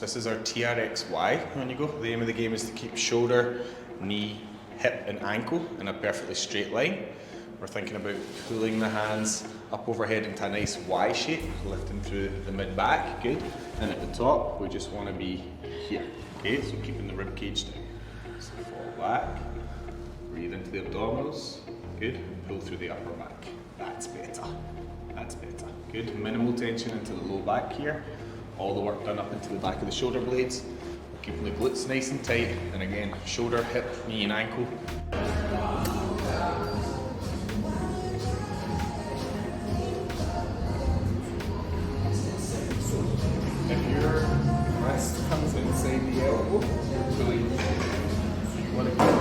This is our TRX-Y on you go. The aim of the game is to keep shoulder, knee, hip and ankle in a perfectly straight line. We're thinking about pulling the hands up overhead into a nice Y shape, lifting through the mid-back, good. And at the top, we just want to be here, okay? So keeping the rib cage down. So fall back, breathe into the abdominals, good. And pull through the upper back. That's better, that's better. Good, minimal tension into the low back here. All the work done up into the back of the shoulder blades. Keeping the glutes nice and tight. And again, shoulder, hip, knee and ankle. If your wrist comes inside the elbow, you're pulling. You want to